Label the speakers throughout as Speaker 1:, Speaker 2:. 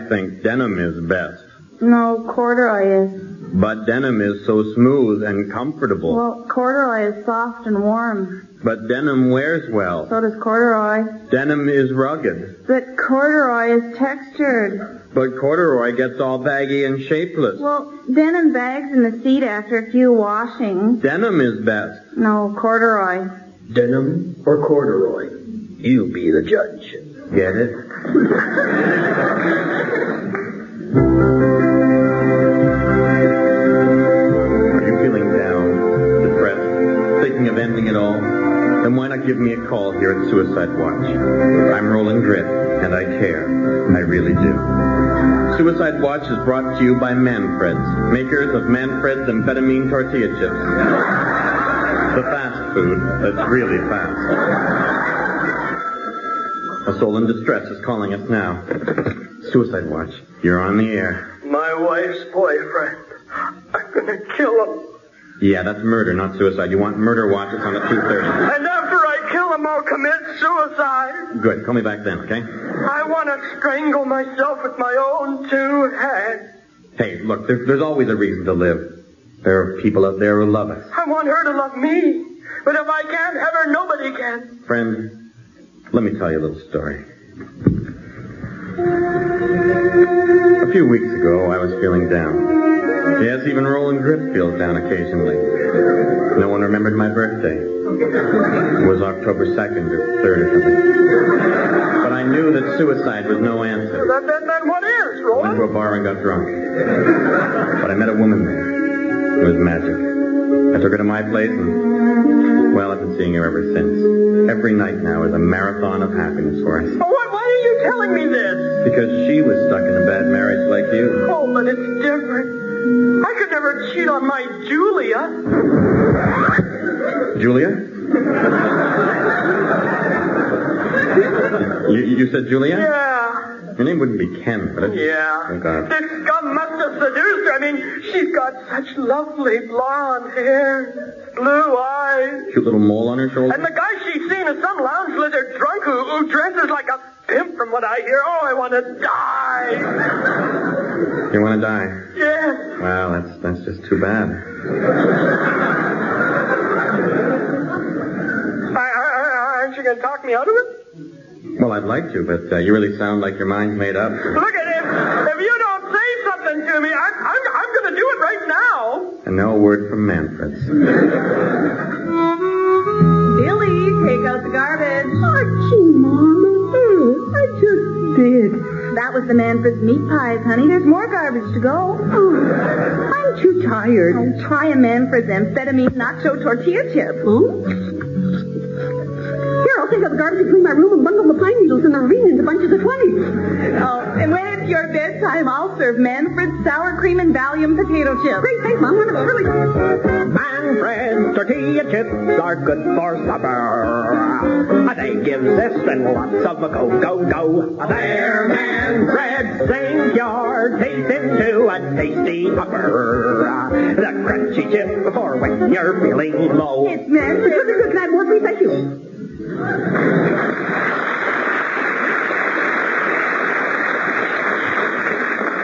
Speaker 1: think Denim is best.
Speaker 2: No, Corduroy is.
Speaker 1: But Denim is so smooth and comfortable.
Speaker 2: Well, Corduroy is soft and warm.
Speaker 1: But Denim wears well.
Speaker 2: So does Corduroy.
Speaker 1: Denim is rugged.
Speaker 2: But Corduroy is textured.
Speaker 1: But Corduroy gets all baggy and shapeless.
Speaker 2: Well, Denim bags in the seat after a few washings.
Speaker 1: Denim is best.
Speaker 2: No, Corduroy.
Speaker 3: Denim or Corduroy? You be the judge.
Speaker 1: Get it? Are you feeling down, depressed, thinking of ending it all? Then why not give me a call here at Suicide Watch? I'm Roland Grip, and I care. I really do. Suicide Watch is brought to you by Manfred's, makers of Manfred's Amphetamine Tortilla chips. The fast food that's really fast. A soul in distress is calling us now. Suicide Watch, you're on the air.
Speaker 4: My wife's boyfriend. I'm gonna kill him.
Speaker 1: Yeah, that's murder, not suicide. You want murder watch, it's on at 2:30.
Speaker 4: And after I kill him, I'll commit suicide.
Speaker 1: Good, call me back then, okay?
Speaker 4: I want to strangle myself with my own 2 hands.
Speaker 1: Hey, look, there's always a reason to live. There are people out there who love us.
Speaker 4: I want her to love me. But if I can't have her, nobody can.
Speaker 1: Friend, let me tell you a little story. A few weeks ago, I was feeling down. Yes, even Roland Grip feels down occasionally. No one remembered my birthday. It was October 2nd or 3rd or something. But I knew that suicide was no answer.
Speaker 4: Then what is,
Speaker 1: I
Speaker 4: Roland?
Speaker 1: went to a bar and got drunk. But I met a woman there. It was magic. I took her to my place and, well, I've been seeing her ever since. Every night now is a marathon of happiness for us.
Speaker 4: Why are you telling me this?
Speaker 1: Because she was stuck in a bad marriage like you.
Speaker 4: Oh, but it's different. I could never cheat on my Julia.
Speaker 1: Julia? You said Julia?
Speaker 4: Yeah.
Speaker 1: Your name wouldn't be Ken, would it?
Speaker 4: Yeah.
Speaker 1: Oh, God.
Speaker 4: This scum must have seduced her. I mean, she's got such lovely blonde hair, blue eyes.
Speaker 1: Cute little mole on her shoulder?
Speaker 4: And the guy she's seen is some lounge lizard drunk who dresses like a pimp from what I hear. Oh, I want to die.
Speaker 1: You want to die?
Speaker 4: Yes.
Speaker 1: Well, that's just too bad.
Speaker 4: Aren't you going to talk me out of it?
Speaker 1: Well, I'd like to, but you really sound like your mind's made up.
Speaker 4: Look at him. If you don't say something to me, I'm going to do it right now.
Speaker 1: And no word from Manfred's.
Speaker 2: Billy, take out the garbage.
Speaker 5: Archie, Mama. I just did.
Speaker 2: That was the Manfred's meat pies, honey. There's more garbage to go.
Speaker 5: Oh, I'm too tired.
Speaker 2: Oh, try a Manfred's amphetamine nacho tortilla chip.
Speaker 5: Oh? Here, I'll take out the garbage between my room and bundle the pine needles in the ravine into bunches of 20.
Speaker 2: Oh, and when it's your bedtime, I'll serve Manfred's sour cream and Valium potato chips.
Speaker 5: Great, thanks, Mom. One of those really...
Speaker 3: Manfred's tortilla chips are good for supper. They give zest and lots of a go. They're Manfred, sink your teeth into a tasty upper. The crunchy chip for when you're feeling low.
Speaker 2: It's Manfred's.
Speaker 5: It's really good. Can I have more, please? Thank you.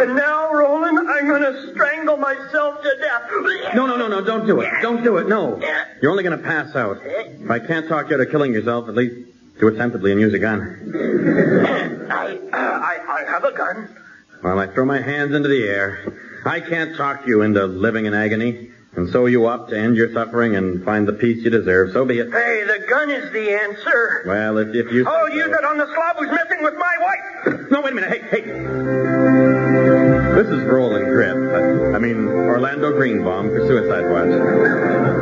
Speaker 4: And now, Roland, I'm going to strangle myself to death.
Speaker 1: No, don't do it. Don't do it, no. You're only going to pass out. If I can't talk you out of killing yourself, at least do it sensibly and use a gun.
Speaker 4: I have a gun.
Speaker 1: Well, I throw my hands into the air. I can't talk you into living in agony, and sew you up to end your suffering and find the peace you deserve. So be it.
Speaker 4: Hey, the gun is the answer.
Speaker 1: Well, if you...
Speaker 4: I'll use it on the slob who's messing with my wife.
Speaker 1: No, wait a minute. Hey. This is Roland Grip. I mean, Orlando Greenbaum for Suicide Watch.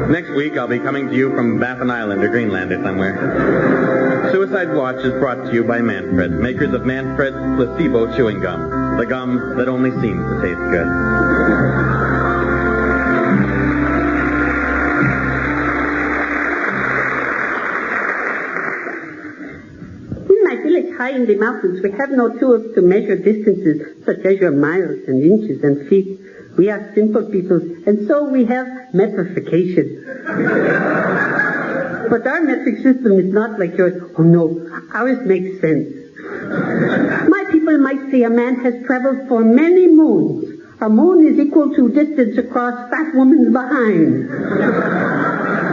Speaker 1: Next week, I'll be coming to you from Baffin Island or Greenland or somewhere. Suicide Watch is brought to you by Manfred, makers of Manfred's placebo chewing gum. The gum that only seems to taste good.
Speaker 5: High in the mountains, we have no tools to measure distances, such as your miles and inches and feet. We are simple people, and so we have metrification. But our metric system is not like yours. Oh, no, ours makes sense. My people people might say a man has traveled for many moons. A moon is equal to distance across fat woman's behind.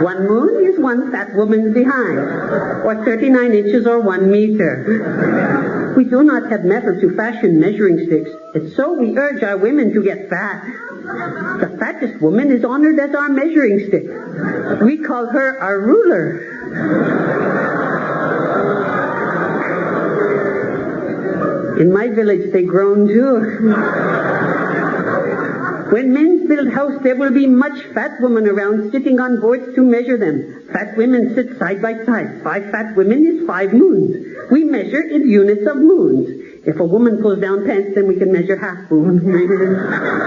Speaker 5: 1 moon is 1 fat woman's behind, or 39 inches or 1 meter. We do not have metal to fashion measuring sticks, and so we urge our women to get fat. The fattest woman is honored as our measuring stick. We call her our ruler. In my village, they groan too. When men build house, there will be much fat women around sitting on boards to measure them. Fat women sit side by side. 5 fat women is 5 moons. We measure in units of moons. If a woman pulls down pants, then we can measure half moon.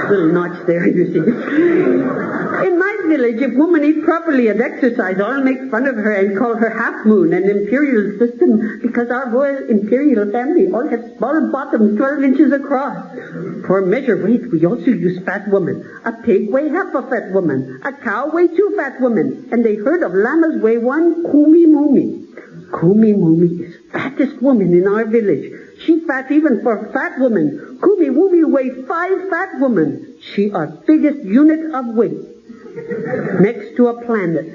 Speaker 5: Little notch there, you see. In my village, if women eat properly and exercise, I'll make fun of her and call her half moon and imperial system, because our royal imperial family all have small bottoms 12 inches across. For measure weight, we also use fat woman. A pig weigh half a fat woman. A cow weigh 2 fat women. And a herd of llamas weigh 1 kumi mumi. Kumi mumi is fattest woman in our village. She fat even for fat women. Kumi mumi weigh 5 fat women. She our biggest unit of weight. Next to a planet.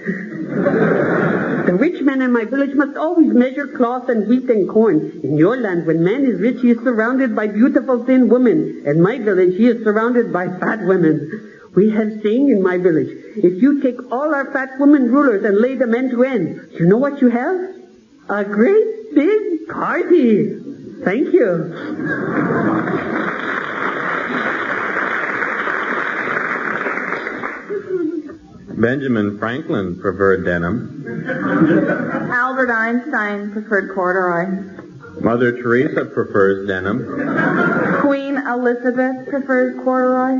Speaker 5: The rich man in my village must always measure cloth and wheat and corn. In your land, when man is rich, he is surrounded by beautiful thin women. In my village, he is surrounded by fat women. We have saying in my village, if you take all our fat women rulers and lay them end to end, you know what you have? A great big party. Thank you.
Speaker 1: Benjamin Franklin preferred denim.
Speaker 2: Albert Einstein preferred corduroy.
Speaker 1: Mother Teresa prefers denim.
Speaker 2: Queen Elizabeth prefers corduroy.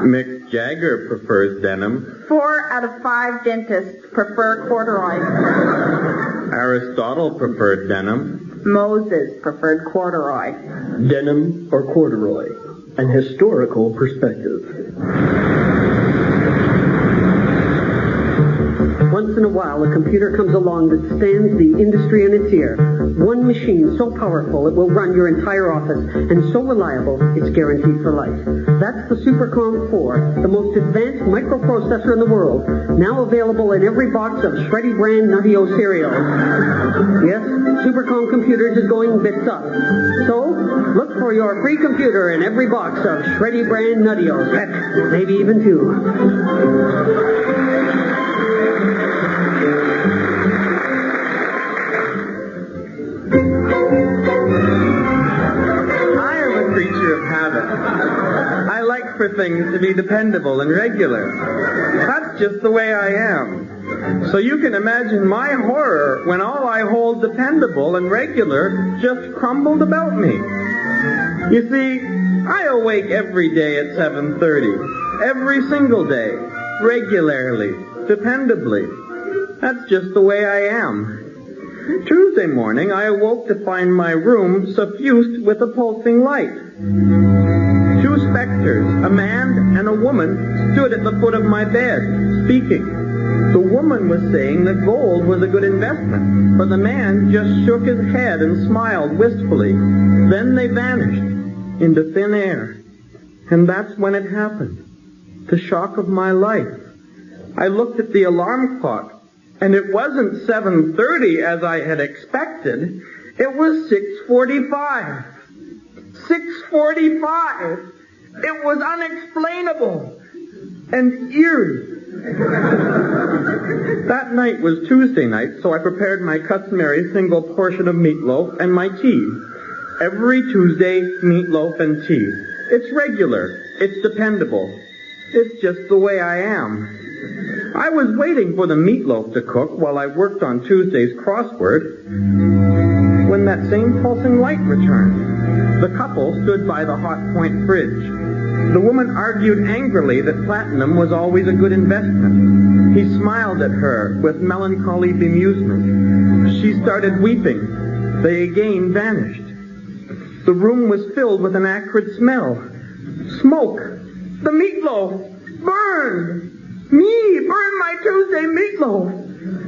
Speaker 1: Mick Jagger prefers denim.
Speaker 2: 4 out of 5 dentists prefer corduroy.
Speaker 1: Aristotle preferred denim.
Speaker 2: Moses preferred corduroy.
Speaker 3: Denim or corduroy, an historical perspective.
Speaker 5: Once in a while, a computer comes along that stands the industry in its ear. One machine so powerful it will run your entire office, and so reliable it's guaranteed for life. That's the Supercom IV, the most advanced microprocessor in the world, now available in every box of Shreddy brand Nutty-O cereals. Yes, Supercom Computers is going bits up. So, look for your free computer in every box of Shreddy brand Nutty-O's. Heck, maybe even 2.
Speaker 1: I like for things to be dependable and regular. That's just the way I am. So you can imagine my horror when all I hold dependable and regular just crumbled about me. You see, I awake every day at 7:30. Every single day. Regularly. Dependably. That's just the way I am. Tuesday morning, I awoke to find my room suffused with a pulsing light. 2 specters, a man and a woman, stood at the foot of my bed, speaking. The woman was saying that gold was a good investment, but the man just shook his head and smiled wistfully. Then they vanished into thin air. And that's when it happened. The shock of my life. I looked at the alarm clock, and it wasn't 7:30 as I had expected. It was 6:45. 6:45. It was unexplainable and eerie. That night was Tuesday night, so I prepared my customary single portion of meatloaf and my tea. Every Tuesday, meatloaf and tea. It's regular. It's dependable. It's just the way I am. I was waiting for the meatloaf to cook while I worked on Tuesday's crossword when that same pulsing light returned. The couple stood by the hot point fridge. The woman argued angrily that platinum was always a good investment. He smiled at her with melancholy bemusement. She started weeping. They again vanished. The room was filled with an acrid smell. Smoke. The meatloaf. Burned. Me, burn my Tuesday meatloaf.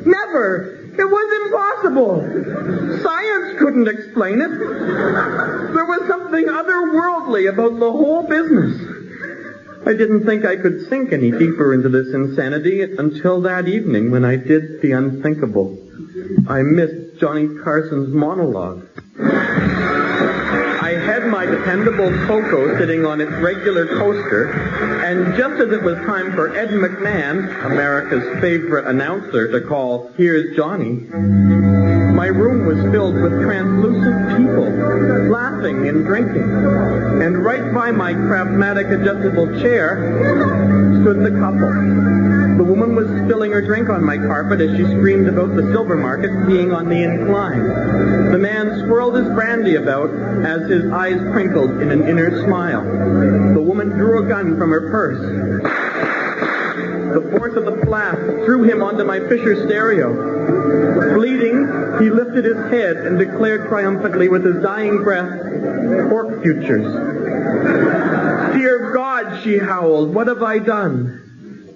Speaker 1: Never.
Speaker 6: It was impossible. Science couldn't explain it. There was something otherworldly about the whole business. I didn't think I could sink any deeper into this insanity until that evening when I did the unthinkable. I missed Johnny Carson's monologue. I had my dependable Coco sitting on its regular coaster, and just as it was time for Ed McMahon, America's favorite announcer, to call, "Here's Johnny," my room was filled with translucent people, laughing and drinking. And right by my Craftmatic adjustable chair stood the couple. The woman was spilling her drink on my carpet as she screamed about the silver market being on the incline. The man swirled his brandy about as his eyes crinkled in an inner smile. The woman drew a gun from her purse. The force of the blast threw him onto my Fisher stereo. Bleeding, he lifted his head and declared triumphantly with his dying breath, "Pork futures." "Dear God," she howled, "what have I done?"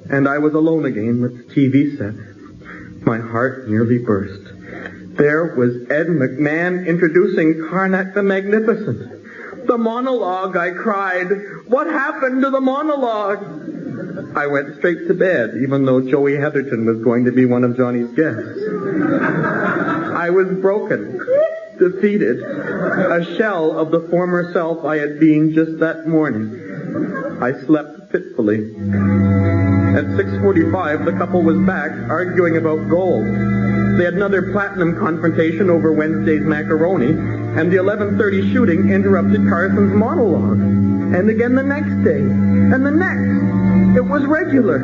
Speaker 6: And I was alone again with the TV set. My heart nearly burst. There was Ed McMahon introducing Karnak the Magnificent. "The monologue," I cried. "What happened to the monologue?" I went straight to bed, even though Joey Heatherton was going to be one of Johnny's guests. I was broken, defeated, a shell of the former self I had been just that morning. I slept fitfully. At 6:45, the couple was back, arguing about gold. They had another platinum confrontation over Wednesday's macaroni, and the 11:30 shooting interrupted Carson's monologue. And again the next day, and the next. It was regular,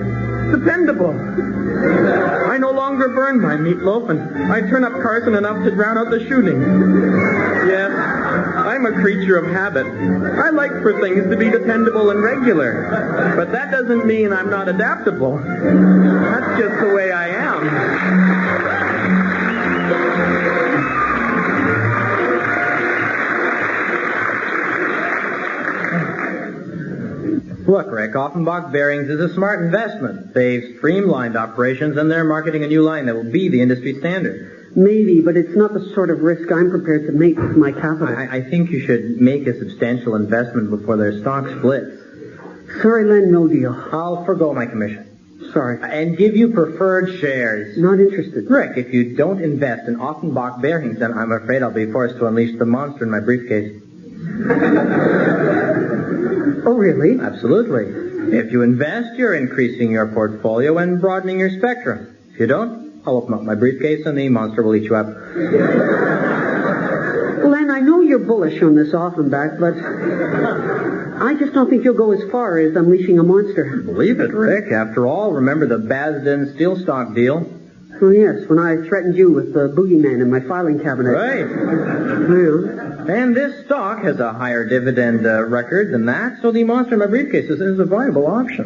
Speaker 6: dependable. I no longer burned my meatloaf, and I turned up Carson enough to drown out the shooting. Yes, I'm a creature of habit. I like for things to be dependable and regular, but that doesn't mean I'm not adaptable. That's just the way I am.
Speaker 7: Look, Rick, Offenbach Bearings is a smart investment. They've streamlined operations, and they're marketing a new line that will be the industry standard.
Speaker 5: Maybe, but it's not the sort of risk I'm prepared to make with my capital.
Speaker 7: I think you should make a substantial investment before their stock splits.
Speaker 5: Sorry, Len, no deal.
Speaker 7: I'll forgo my commission.
Speaker 5: Sorry.
Speaker 7: And give you preferred shares.
Speaker 5: Not interested.
Speaker 7: Rick, if you don't invest in Offenbach Bearings, then I'm afraid I'll be forced to unleash the monster in my briefcase.
Speaker 5: Oh, really?
Speaker 7: Absolutely. If you invest, you're increasing your portfolio and broadening your spectrum. If you don't, I'll open up my briefcase and the monster will eat you up.
Speaker 5: Len, I know you're bullish on this Offenbach, but I just don't think you'll go as far as unleashing a monster.
Speaker 7: Believe it, Rick. After all, remember the Basden steel stock deal?
Speaker 5: Oh, yes, when I threatened you with the boogeyman in my filing cabinet.
Speaker 7: Right.
Speaker 5: Yeah.
Speaker 7: And this stock has a higher dividend record than that, so the monster in my briefcase is a viable option.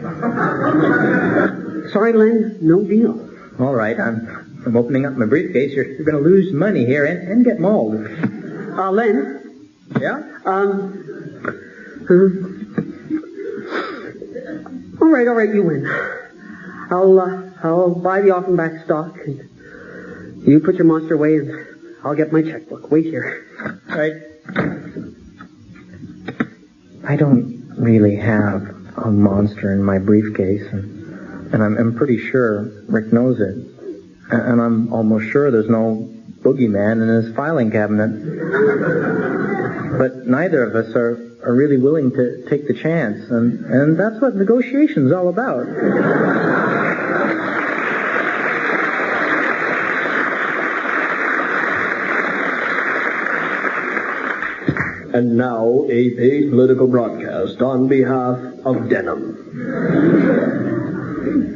Speaker 5: Sorry, Len, no deal.
Speaker 7: All right, I'm opening up my briefcase. You're going to lose money here and get mauled.
Speaker 5: Len?
Speaker 7: Yeah?
Speaker 5: All right, you win. I'll buy the Offenbach stock, and you put your monster away, and I'll get my checkbook. Wait here.
Speaker 7: Right. I don't really have a monster in my briefcase, and I'm pretty sure Rick knows it. And I'm almost sure there's no boogeyman in his filing cabinet. But neither of us are really willing to take the chance, and that's what negotiation's all about.
Speaker 3: And now, a paid political broadcast on behalf of Denim.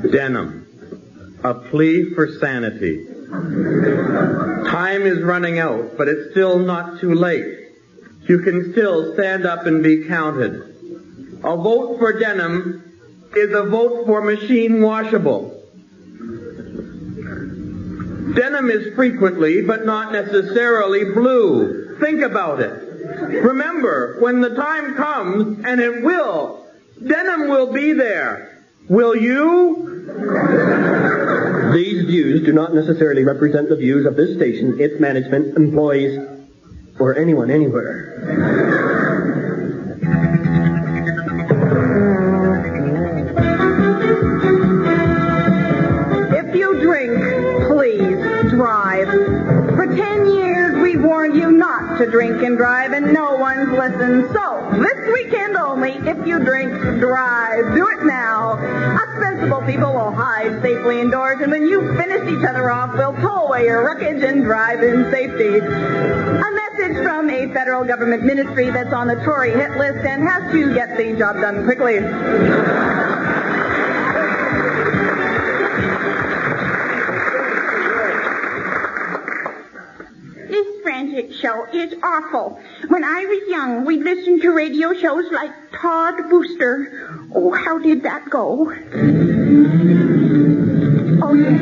Speaker 1: Denim. A plea for sanity. Time is running out, but it's still not too late. You can still stand up and be counted. A vote for Denim is a vote for machine washable. Denim is frequently, but not necessarily, blue. Think about it. Remember, when the time comes, and it will, Denim will be there. Will you?
Speaker 3: These views do not necessarily represent the views of this station, its management, employees, or anyone anywhere.
Speaker 2: If you drink, please drive. For 10 years, we've warned you not to drink and drive, and no one's listened. So, this weekend only, if you drink, drive. Do it now. Us sensible people will hide safely indoors, and when you've finished each other off, we'll tow away your wreckage and drive in safety. A message from a federal government ministry that's on the Tory hit list and has to get the job done quickly.
Speaker 8: This Frantic show is awful. When I was young, we'd listen to radio shows like Todd Booster. Oh, how did that go? Oh, yes.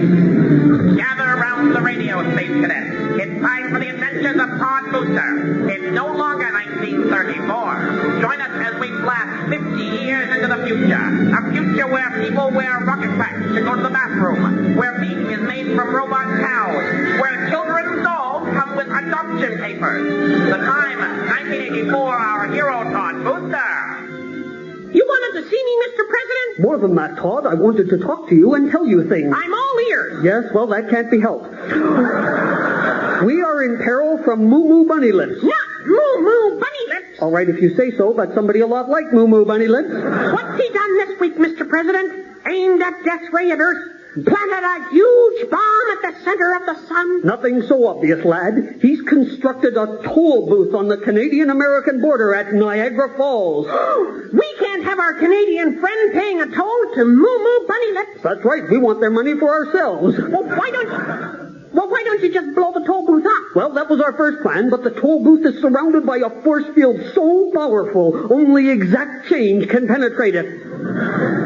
Speaker 9: Gather around the radio, Space Cadets. It's time for the adventures of Todd Booster. It's no longer 1934. Join us as we blast 50 years into the future. A future where people wear rocket packs to go to the bathroom. Where meat is made from robot cows. Where children's dolls come with adoption papers. The time, 1984, our hero, Todd Booster.
Speaker 5: You wanted to see me, Mr. President? More than that, Todd. I wanted to talk to you and tell you things.
Speaker 8: I'm all ears.
Speaker 5: Yes, well, that can't be helped. We are in peril from Moo Bunnylips.
Speaker 8: Not Moo Bunnylips.
Speaker 5: All right, if you say so, that's somebody a lot like Moo Bunnylips.
Speaker 8: What's he done this week, Mr. President? Aimed at Death's Ray at Earth. Planted a huge bomb at the center of the sun.
Speaker 5: Nothing so obvious, lad. He's constructed a toll booth on the Canadian-American border at Niagara Falls.
Speaker 8: We can't have our Canadian friend paying a toll to Moo Bunnylips.
Speaker 5: That's right. We want their money for ourselves.
Speaker 8: Well, why don't you just blow the toll booth up?
Speaker 5: Well, that was our first plan, but the toll booth is surrounded by a force field so powerful, only exact change can penetrate it.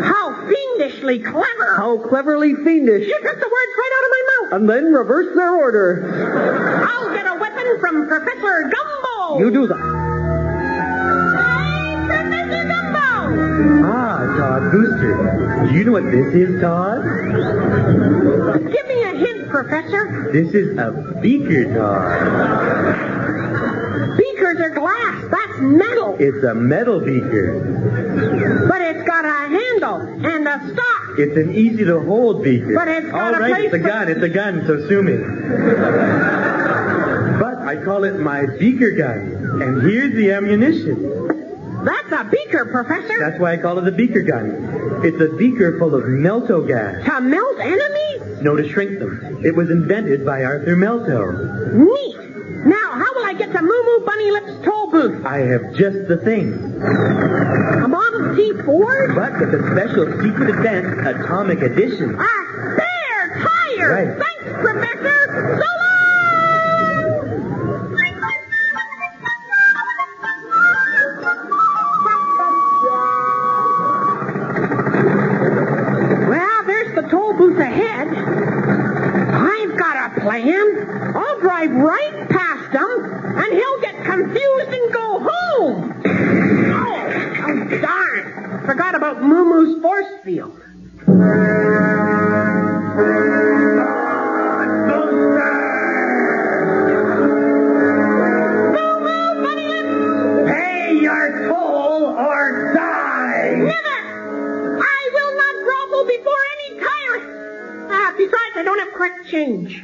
Speaker 8: How fiendishly clever.
Speaker 5: How cleverly fiendish.
Speaker 8: You took the words right out of my mouth.
Speaker 5: And then reverse their order.
Speaker 8: I'll get a weapon from Professor Gumbo.
Speaker 5: You do that.
Speaker 8: Hey, Professor Gumbo.
Speaker 1: Ah, Todd Booster. Do you know what this is, Todd?
Speaker 8: Give me a hint, Professor.
Speaker 1: This is a beaker, Todd.
Speaker 8: Beakers are glass. That's metal.
Speaker 1: It's a metal beaker.
Speaker 8: But it's got a handle and a stock.
Speaker 1: It's an easy-to-hold beaker.
Speaker 8: But it's got
Speaker 1: All right,
Speaker 8: place
Speaker 1: it's a gun. It's a gun, so sue me. But I call it my beaker gun. And here's the ammunition.
Speaker 8: That's a beaker, Professor.
Speaker 1: That's why I call it a beaker gun. It's a beaker full of melto gas.
Speaker 8: To melt enemies?
Speaker 1: No, to shrink them. It was invented by Arthur Melto.
Speaker 8: Neat. Now, how will I get to Moo Bunnylips toll booth?
Speaker 1: I have just the thing.
Speaker 8: A Model T4?
Speaker 1: But with a special secret event atomic edition.
Speaker 8: A spare tire!
Speaker 1: Right.
Speaker 8: Thanks, Professor! So long! Well, there's the toll booth ahead. I've got a plan. I'll drive right past him, and he'll get confused and go home. Oh, darn. Forgot about Moo force field.
Speaker 3: Pay your toll or die!
Speaker 8: Never! I will not grovel before any tyrant. Besides, I don't have correct change.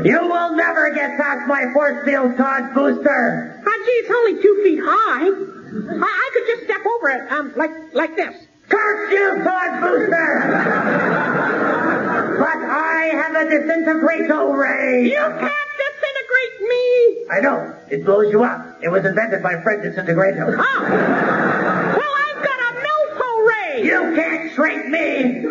Speaker 3: You will never get past my force field, Todd Booster.
Speaker 8: Gee, it's only 2 feet high. I could just step over it, like this.
Speaker 3: Curse you, Todd Booster! But I have a disintegrator ray.
Speaker 8: You can't disintegrate me.
Speaker 3: I know. It blows you up. It was invented by Fred Disintegrator.
Speaker 8: Oh. Well, I've got a melto ray.
Speaker 3: You can't shrink me.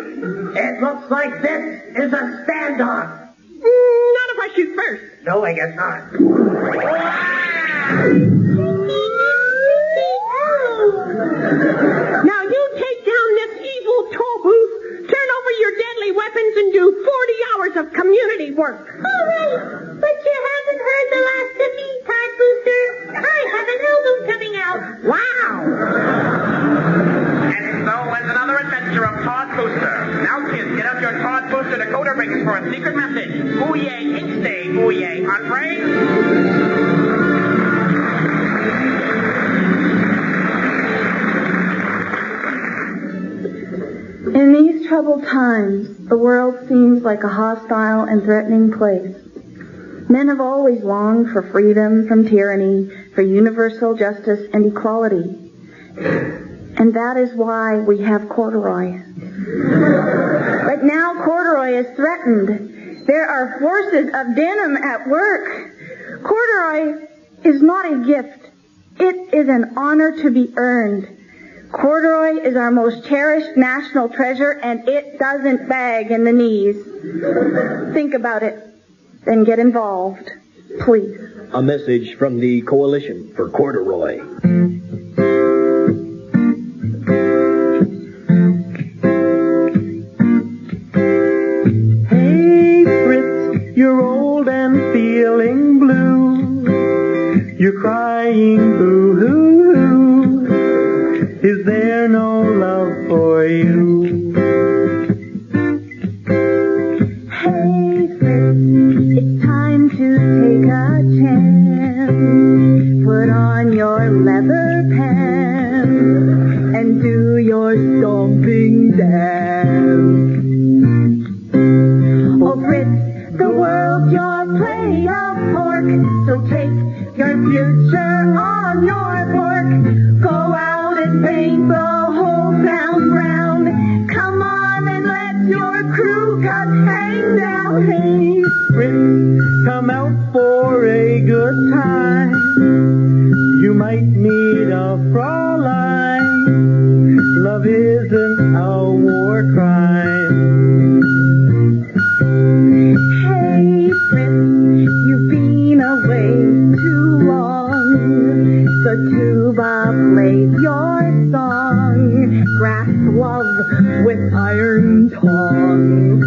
Speaker 3: It looks like this is a standoff.
Speaker 8: Not if I shoot first.
Speaker 3: No, I guess not.
Speaker 8: Now you take down this evil toll booth, turn over your deadly weapons, and do 40 hours of community work. All right, but you haven't heard the last of me, Todd Booster. I have an album coming out. Wow.
Speaker 9: And so ends another adventure of Todd Booster. Now, kids, get out your
Speaker 2: times, the world seems like a hostile and threatening place. Men have always longed for freedom from tyranny, for universal justice and equality. And that is why we have Corduroy. But now Corduroy is threatened. There are forces of denim at work. Corduroy is not a gift. It is an honor to be earned. Corduroy is our most cherished national treasure, and it doesn't bag in the knees. Think about it, then get involved, please.
Speaker 3: A message from the Coalition for Corduroy.
Speaker 6: Hey, Fritz, you're old and feeling blue. You're crying boo-hoo. Is there no love for you?
Speaker 2: Hey, Fritz, it's time to take a chance. Put on your leather pants and do your stomping dance. Oh, Fritz, the world's your play of pork, so take your future on your fork. Go out and paint the whole town brown. Come on and let your crew cut hang down. Hey,
Speaker 6: Fritz, come out for a good time. You might meet a Fraulein. Love isn't a war crime.
Speaker 2: hey, Fritz, you've been away too long. So tuba plays your song. Grasp love with iron tongs.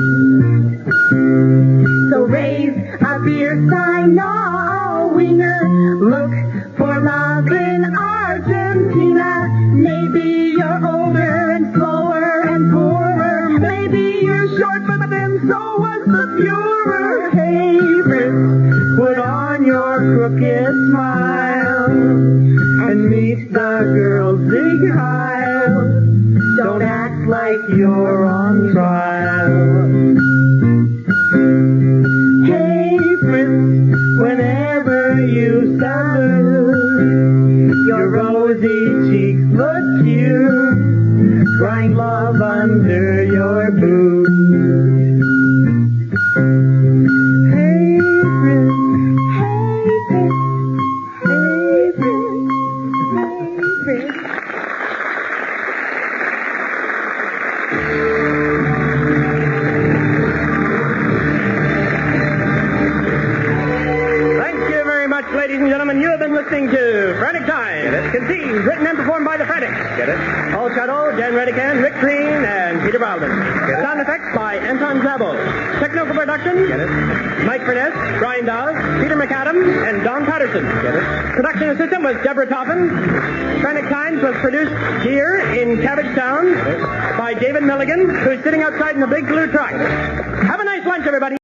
Speaker 2: So raise a beer sign, no winger. Look for love in Argentina. Maybe you're older and slower and poorer. Maybe you're short, but then so was the Fuhrer. Hey, Fritz,
Speaker 6: Put on your crooked smile and meet the girls Zig Heil. Don't act like you're on trial. Hey, Fritz, whenever you salute, your rosy cheeks look cute. Grind love under your boots. Hey, Fritz,
Speaker 2: hey, Fritz, hey, Fritz, hey, Fritz.
Speaker 3: Thank you very much, ladies and gentlemen. You have been listening to Frantic Time. Conceived, written, and performed by the Frantic.
Speaker 6: Get it?
Speaker 3: Paul Shuttle, Jan Redican, Rick Green, and Peter Baldwin. Sound effects by Anton Zabo. Technical production.
Speaker 6: Get it?
Speaker 3: Mike Furness, Brian Dawes, Peter McAdams, and Don Patterson.
Speaker 6: Get it?
Speaker 3: Production assistant was Deborah Topham. Frantic Times was produced here in Cabbagetown by David Milligan, who's sitting outside in the big blue truck. Have a nice lunch, everybody.